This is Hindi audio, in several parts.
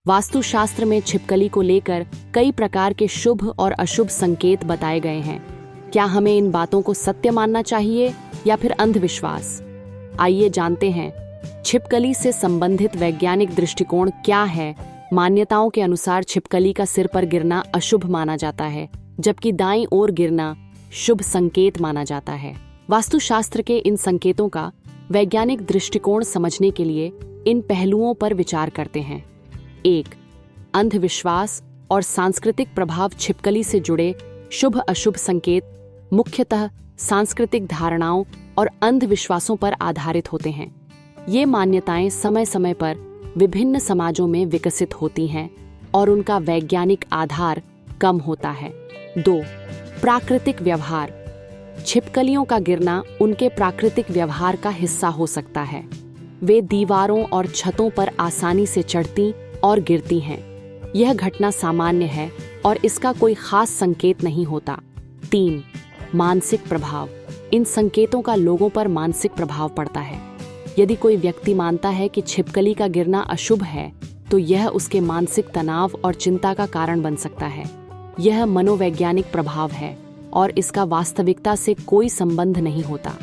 वास्तुशास्त्र में छिपकली को लेकर कई प्रकार के शुभ और अशुभ संकेत बताए गए हैं। क्या हमें इन बातों को सत्य मानना चाहिए या फिर अंधविश्वास? आइए जानते हैं छिपकली से संबंधित वैज्ञानिक दृष्टिकोण क्या है। मान्यताओं के अनुसार छिपकली का सिर पर गिरना अशुभ माना जाता है, जबकि दाईं ओर गिरना शुभ संकेत माना जाता है। वास्तुशास्त्र के इन संकेतों का वैज्ञानिक दृष्टिकोण समझने के लिए इन पहलुओं पर विचार करते हैं। 1. अंधविश्वास और सांस्कृतिक प्रभाव। छिपकली से जुड़े शुभ अशुभ संकेत मुख्यतः सांस्कृतिक धारणाओं और अंधविश्वासों पर आधारित होते हैं। ये मान्यताएं समय समय पर विभिन्न समाजों में विकसित होती हैं और उनका वैज्ञानिक आधार कम होता है। 2. प्राकृतिक व्यवहार। छिपकलियों का गिरना उनके प्राकृतिक व्यवहार का हिस्सा हो सकता है। वे दीवारों और छतों पर आसानी से चढ़ती और गिरती हैं। यह घटना सामान्य है और इसका कोई खास संकेत नहीं होता। 3. मानसिक प्रभाव। इन संकेतों का लोगों पर मानसिक प्रभाव पड़ता है। यदि कोई व्यक्ति मानता है कि छिपकली का गिरना अशुभ है, तो यह उसके मानसिक तनाव और चिंता का कारण बन सकता है। यह मनोवैज्ञानिक प्रभाव है और इसका वास्तविकता से कोई संबंध नहीं होता।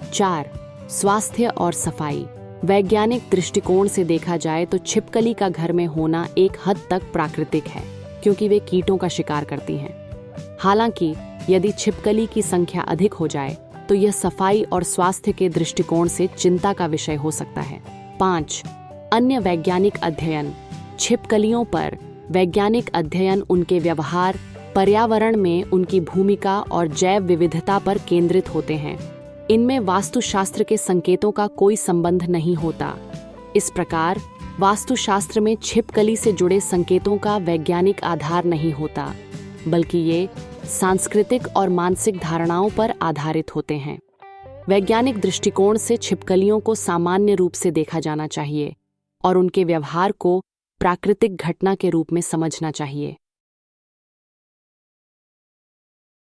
4. स्वास्थ्य और सफाई। वैज्ञानिक दृष्टिकोण से देखा जाए तो छिपकली का घर में होना एक हद तक प्राकृतिक है, क्योंकि वे कीटों का शिकार करती हैं। हालांकि यदि छिपकली की संख्या अधिक हो जाए तो यह सफाई और स्वास्थ्य के दृष्टिकोण से चिंता का विषय हो सकता है। 5. अन्य वैज्ञानिक अध्ययन। छिपकलियों पर वैज्ञानिक अध्ययन उनके व्यवहार, पर्यावरण में उनकी भूमिका और जैव विविधता पर केंद्रित होते हैं। इनमें वास्तुशास्त्र के संकेतों का कोई संबंध नहीं होता। इस प्रकार वास्तुशास्त्र में छिपकली से जुड़े संकेतों का वैज्ञानिक आधार नहीं होता, बल्कि ये सांस्कृतिक और मानसिक धारणाओं पर आधारित होते हैं। वैज्ञानिक दृष्टिकोण से छिपकलियों को सामान्य रूप से देखा जाना चाहिए और उनके व्यवहार को प्राकृतिक घटना के रूप में समझना चाहिए।